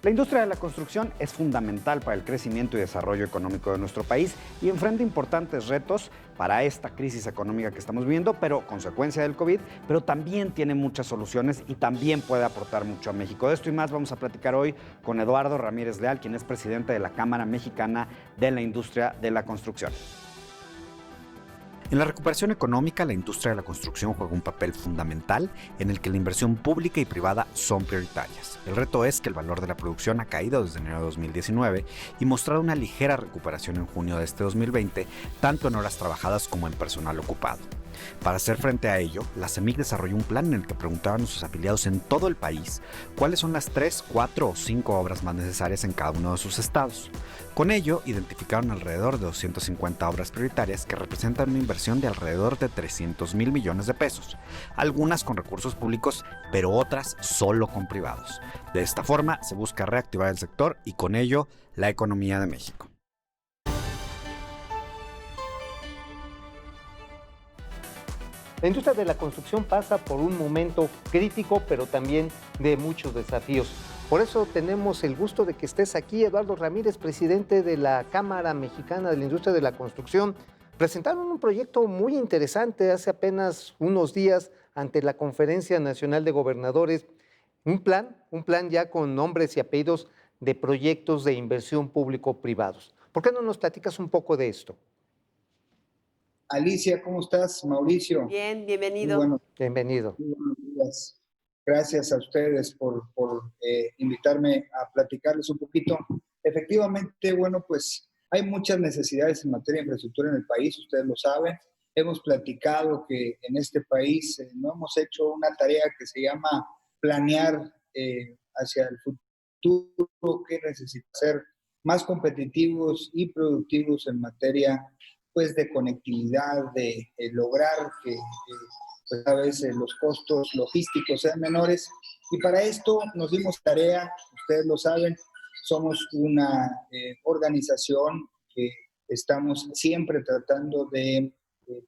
La industria de la construcción es fundamental para el crecimiento y desarrollo económico de nuestro país y enfrenta importantes retos para esta crisis económica que estamos viviendo, pero consecuencia del COVID, pero también tiene muchas soluciones y también puede aportar mucho a México. De esto y más vamos a platicar hoy con Eduardo Ramírez Leal, quien es presidente de la Cámara Mexicana de la Industria de la Construcción. En la recuperación económica, la industria de la construcción juega un papel fundamental en el que la inversión pública y privada son prioritarias. El reto es que el valor de la producción ha caído desde enero de 2019 y mostrado una ligera recuperación en junio de este 2020, tanto en horas trabajadas como en personal ocupado. Para hacer frente a ello, la CEMIC desarrolló un plan en el que preguntaban a sus afiliados en todo el país cuáles son las 3, 4 o 5 obras más necesarias en cada uno de sus estados. Con ello, identificaron alrededor de 250 obras prioritarias que representan una inversión de alrededor de 300,000 millones de pesos, algunas con recursos públicos, pero otras solo con privados. De esta forma, se busca reactivar el sector y con ello, la economía de México. La industria de la construcción pasa por un momento crítico, pero también de muchos desafíos. Por eso tenemos el gusto de que estés aquí, Eduardo Ramírez, presidente de la Cámara Mexicana de la Industria de la Construcción. Presentaron un proyecto muy interesante hace apenas unos días ante la Conferencia Nacional de Gobernadores. Un plan ya con nombres y apellidos de proyectos de inversión público-privados. ¿Por qué no nos platicas un poco de esto? Alicia, ¿cómo estás? Mauricio. Bien, bienvenido. Bienvenido. Muy buenos días. Gracias a ustedes por invitarme a platicarles un poquito. Efectivamente, bueno, pues hay muchas necesidades en materia de infraestructura en el país, ustedes lo saben. Hemos platicado que en este país no hemos hecho una tarea que se llama planear hacia el futuro, que necesita ser más competitivos y productivos en materia pues de conectividad, de lograr que pues, a veces los costos logísticos sean menores. Y para esto nos dimos tarea, ustedes lo saben, somos una organización que estamos siempre tratando de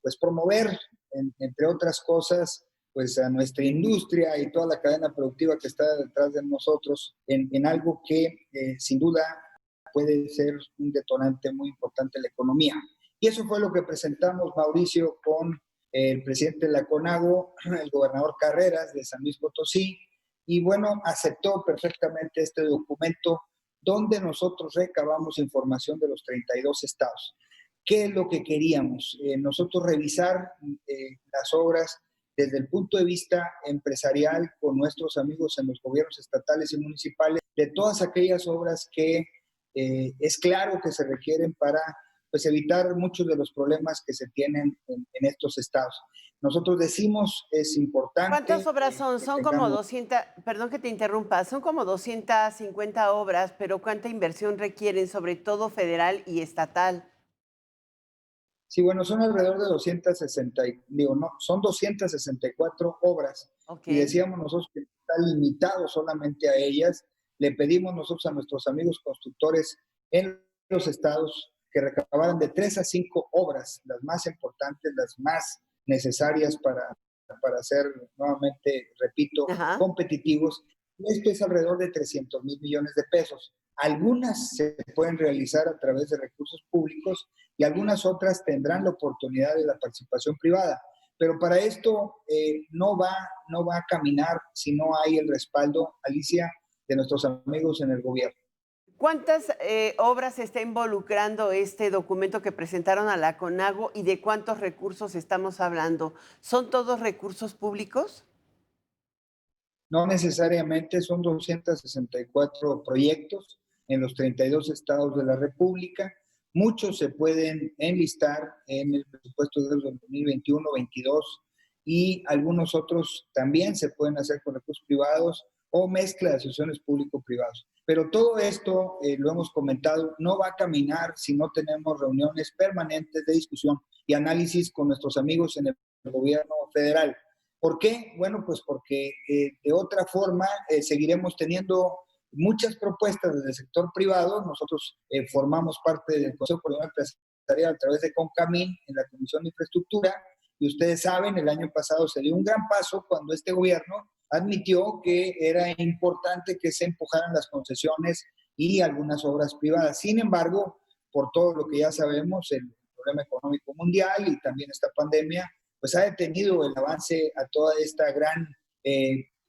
pues promover, entre otras cosas, pues a nuestra industria y toda la cadena productiva que está detrás de nosotros en algo que sin duda puede ser un detonante muy importante en la economía. Y eso fue lo que presentamos, Mauricio, con el presidente de la CONAGO, el gobernador Carreras de San Luis Potosí, y bueno, aceptó perfectamente este documento donde nosotros recabamos información de los 32 estados. ¿Qué es lo que queríamos? Nosotros revisar las obras desde el punto de vista empresarial con nuestros amigos en los gobiernos estatales y municipales, de todas aquellas obras que es claro que se requieren para pues evitar muchos de los problemas que se tienen en estos estados. Nosotros decimos, es importante... ¿Cuántas obras son? Son como 200, perdón que te interrumpa, son como 250 obras, pero ¿cuánta inversión requieren, sobre todo federal y estatal? Sí, bueno, son alrededor de 264 obras. Okay. Y decíamos nosotros que está limitado solamente a ellas. Le pedimos nosotros a nuestros amigos constructores en los estados que recabaran de 3 a 5 obras, las más importantes, las más necesarias para ser nuevamente, repito, competitivos. Esto es alrededor de 300,000 millones de pesos. Algunas se pueden realizar a través de recursos públicos y algunas otras tendrán la oportunidad de la participación privada. Pero para esto no va a caminar si no hay el respaldo, Alicia, de nuestros amigos en el gobierno. ¿Cuántas obras está involucrando este documento que presentaron a la CONAGO y de cuántos recursos estamos hablando? ¿Son todos recursos públicos? No necesariamente, son 264 proyectos en los 32 estados de la República. Muchos se pueden enlistar en el presupuesto del 2021-22 y algunos otros también se pueden hacer con recursos privados o mezcla de asociaciones público-privados. Pero todo esto, lo hemos comentado, no va a caminar si no tenemos reuniones permanentes de discusión y análisis con nuestros amigos en el gobierno federal. ¿Por qué? Bueno, pues porque de otra forma seguiremos teniendo muchas propuestas desde el sector privado. Nosotros formamos parte del Consejo Coordinador Empresarial a través de CONCAMIN en la Comisión de Infraestructura y ustedes saben, el año pasado se dio un gran paso cuando este gobierno admitió que era importante que se empujaran las concesiones y algunas obras privadas. Sin embargo, por todo lo que ya sabemos, el problema económico mundial y también esta pandemia, pues ha detenido el avance a toda esta gran,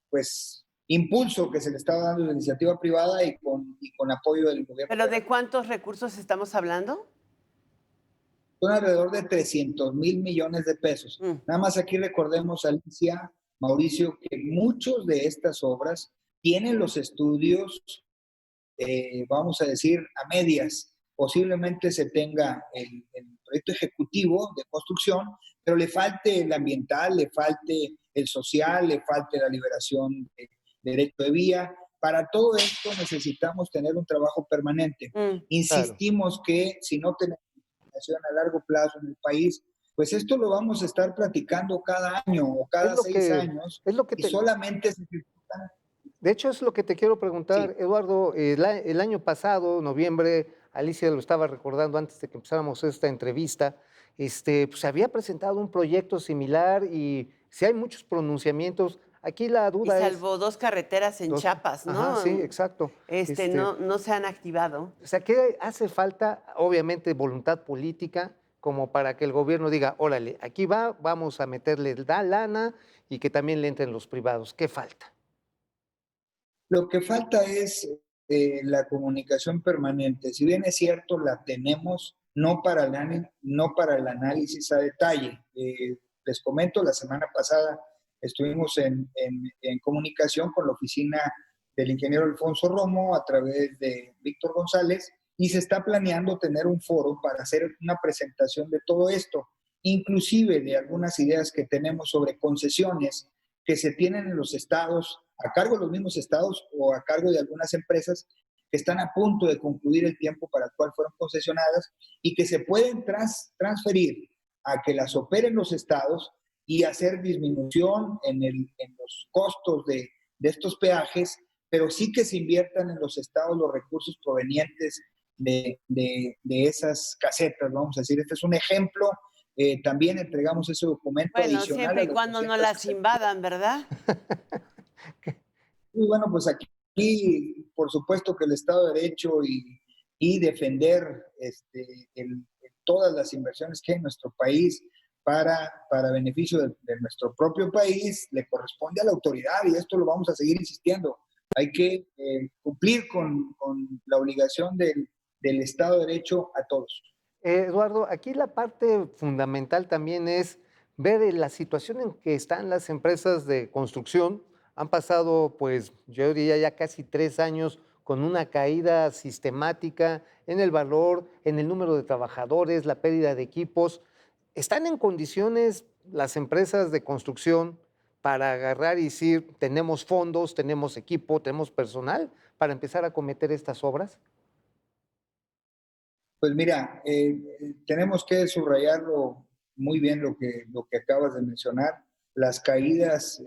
pues, impulso que se le estaba dando a la iniciativa privada y con apoyo del gobierno ¿Pero de federal. cuántos recursos estamos hablando? Son alrededor de 300,000 millones de pesos. Mm. Nada más aquí recordemos, Alicia, Mauricio, que muchos de estas obras tienen los estudios, vamos a decir, a medias. Posiblemente se tenga el proyecto ejecutivo de construcción, pero le falte el ambiental, le falte el social, le falte la liberación de derecho de vía. Para todo esto necesitamos tener un trabajo permanente. Mm. Insistimos que si no tenemos a largo plazo en el país, pues esto lo vamos a estar platicando cada año o cada 6 años es lo que y te, solamente se ejecutan. de hecho, es lo que te quiero Sí, preguntar, Eduardo. El año pasado, noviembre, Alicia lo estaba recordando antes de que empezáramos esta entrevista, pues se había presentado un proyecto similar y si hay muchos pronunciamientos, aquí la Y duda es, salvo 2 carreteras en Chiapas, ajá, sí, ¿no? exacto. No se han activado. O sea, ¿qué hace falta? Obviamente voluntad política como para que el gobierno diga, órale, aquí va, vamos a meterle la lana y que también le entren los privados. ¿Qué falta? lo que falta es la comunicación permanente. Si bien es cierto, la tenemos, no para el análisis a detalle. Les comento, la semana pasada estuvimos en comunicación con la oficina del ingeniero Alfonso Romo a través de Víctor González y se está planeando tener un foro para hacer una presentación de todo esto, inclusive de algunas ideas que tenemos sobre concesiones que se tienen en los estados, a cargo de los mismos estados o a cargo de algunas empresas que están a punto de concluir el tiempo para el cual fueron concesionadas y que se pueden transferir a que las operen los estados y hacer disminución en los costos de estos peajes, pero sí que se inviertan en los estados los recursos provenientes de esas casetas, vamos a decir. Este es un ejemplo. También entregamos ese documento Bueno, adicional siempre a y los cuando no las 260. invadan, ¿verdad? Y bueno, pues aquí, por supuesto que el Estado de Derecho y defender todas las inversiones que hay en nuestro país para beneficio de nuestro propio país le corresponde a la autoridad y esto lo vamos a seguir insistiendo. Hay que cumplir con la obligación del Estado de Derecho a todos. Eduardo, aquí la parte fundamental también es ver la situación en que están las empresas de construcción. Han pasado, pues, yo diría ya casi 3 años con una caída sistemática en el valor, en el número de trabajadores, la pérdida de equipos. ¿Están en condiciones las empresas de construcción para agarrar y decir, tenemos fondos, tenemos equipo, tenemos personal para empezar a cometer estas obras? Pues mira, tenemos que subrayarlo muy bien lo que acabas de mencionar. Las caídas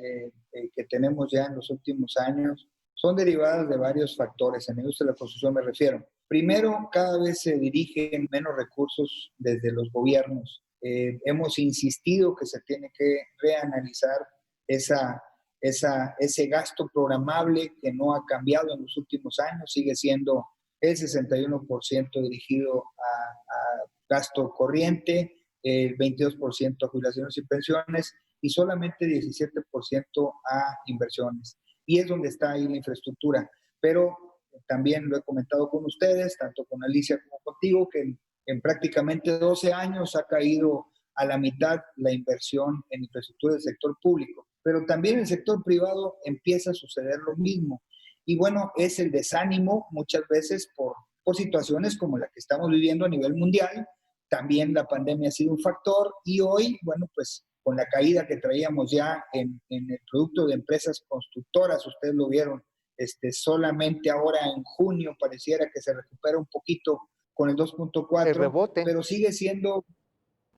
que tenemos ya en los últimos años son derivadas de varios factores. En la industria de la construcción me refiero. Primero, cada vez se dirigen menos recursos desde los gobiernos. Hemos insistido que se tiene que reanalizar ese gasto programable que no ha cambiado en los últimos años, sigue siendo el 61% dirigido a gasto corriente, el 22% a jubilaciones y pensiones y solamente 17% a inversiones. Y es donde está ahí la infraestructura. Pero también lo he comentado con ustedes, tanto con Alicia como contigo, que en prácticamente 12 años ha caído a la mitad la inversión en infraestructura del sector público. Pero también en el sector privado empieza a suceder lo mismo. Y bueno, es el desánimo muchas veces por situaciones como la que estamos viviendo a nivel mundial. También la pandemia ha sido un factor y hoy, bueno, pues con la caída que traíamos ya en el producto de empresas constructoras, ustedes lo vieron, solamente ahora en junio pareciera que se recupera un poquito con el El 2.4, rebote. pero sigue siendo,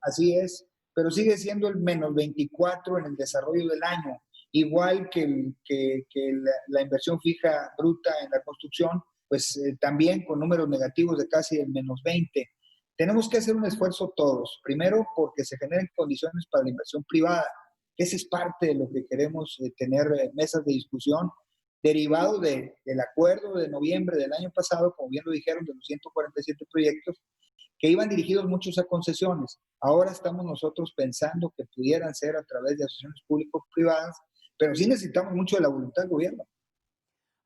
así es, pero sigue siendo el menos 24 en el desarrollo del año. Igual que la inversión fija bruta en la construcción, pues también con números negativos de casi el menos 20. Tenemos que hacer un esfuerzo todos. Primero, porque se generen condiciones para la inversión privada, Esa es parte de lo que queremos tener mesas de discusión derivado del acuerdo de noviembre del año pasado, como bien lo dijeron, de los 147 proyectos, que iban dirigidos muchos a concesiones. Ahora estamos nosotros pensando que pudieran ser a través de asociaciones público-privadas, pero sí necesitamos mucho de la voluntad del gobierno.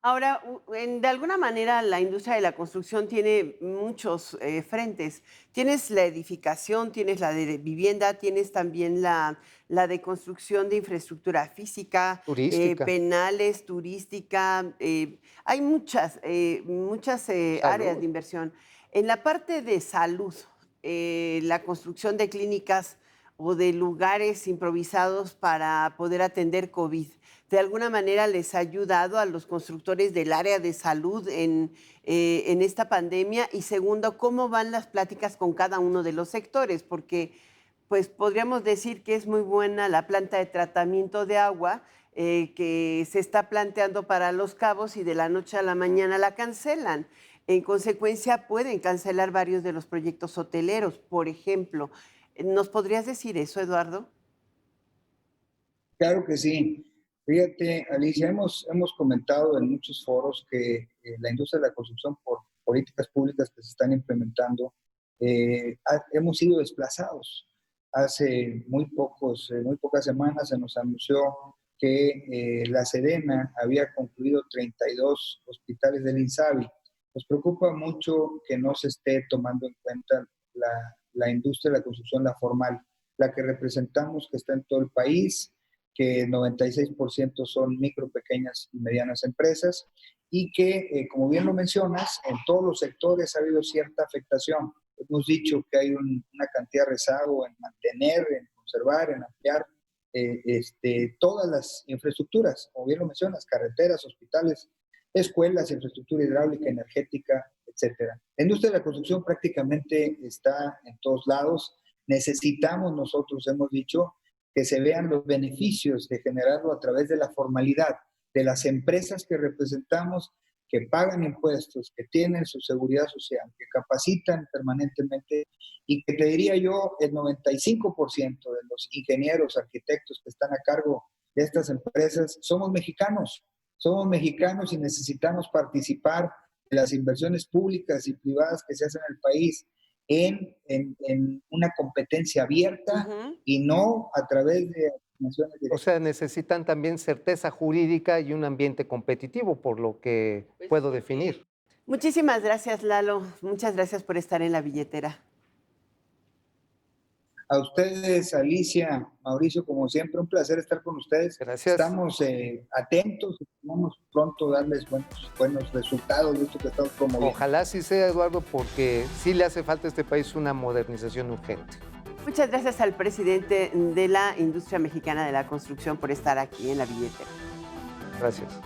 Ahora, de alguna manera la industria de la construcción tiene muchos frentes. Tienes la edificación, tienes la de vivienda, tienes también la de construcción de infraestructura física, Turística. penales, turística. Hay muchas áreas de Salud. inversión. En la parte de salud, la construcción de clínicas o de lugares improvisados para poder atender COVID, ¿de alguna manera les ha ayudado a los constructores del área de salud en esta pandemia? Y segundo, ¿cómo van las pláticas con cada uno de los sectores? Porque pues podríamos decir que es muy buena la planta de tratamiento de agua que se está planteando para Los Cabos y de la noche a la mañana la cancelan. En consecuencia, pueden cancelar varios de los proyectos hoteleros, por ejemplo. ¿Nos podrías decir eso, Eduardo? Claro que sí. Fíjate, Alicia, hemos comentado en muchos foros que la industria de la construcción, por políticas públicas que se están implementando, hemos sido desplazados. Hace muy pocas semanas se nos anunció que la Sedena había concluido 32 hospitales del INSABI. Nos preocupa mucho que no se esté tomando en cuenta la industria de la construcción, la formal, la que representamos, que está en todo el país, que el 96% son micro, pequeñas y medianas empresas, y que, como bien lo mencionas, en todos los sectores ha habido cierta afectación. Hemos dicho que hay una cantidad de rezago en mantener, en conservar, en ampliar todas las infraestructuras, como bien lo mencionas, carreteras, hospitales, escuelas, infraestructura hidráulica, energética, etcétera. La industria de la construcción prácticamente está en todos lados. Necesitamos nosotros, hemos dicho, que se vean los beneficios de generarlo a través de la formalidad, de las empresas que representamos, que pagan impuestos, que tienen su seguridad social, que capacitan permanentemente y que te diría yo, el 95% de los ingenieros, arquitectos que están a cargo de estas empresas somos mexicanos y necesitamos participar de las inversiones públicas y privadas que se hacen en el país en una competencia abierta y no a través de asignaciones O directas. sea, necesitan también certeza jurídica y un ambiente competitivo, por lo que puedo definir. Muchísimas gracias, Lalo. Muchas gracias por estar en La Billetera. A ustedes, Alicia, Mauricio, como siempre, un placer estar con ustedes. Gracias. Estamos atentos y esperamos pronto darles buenos resultados de esto que estamos promoviendo. Ojalá sí sea, Eduardo, porque sí le hace falta a este país una modernización urgente. Muchas gracias al presidente de la industria mexicana de la construcción por estar aquí en La Billetera. Gracias.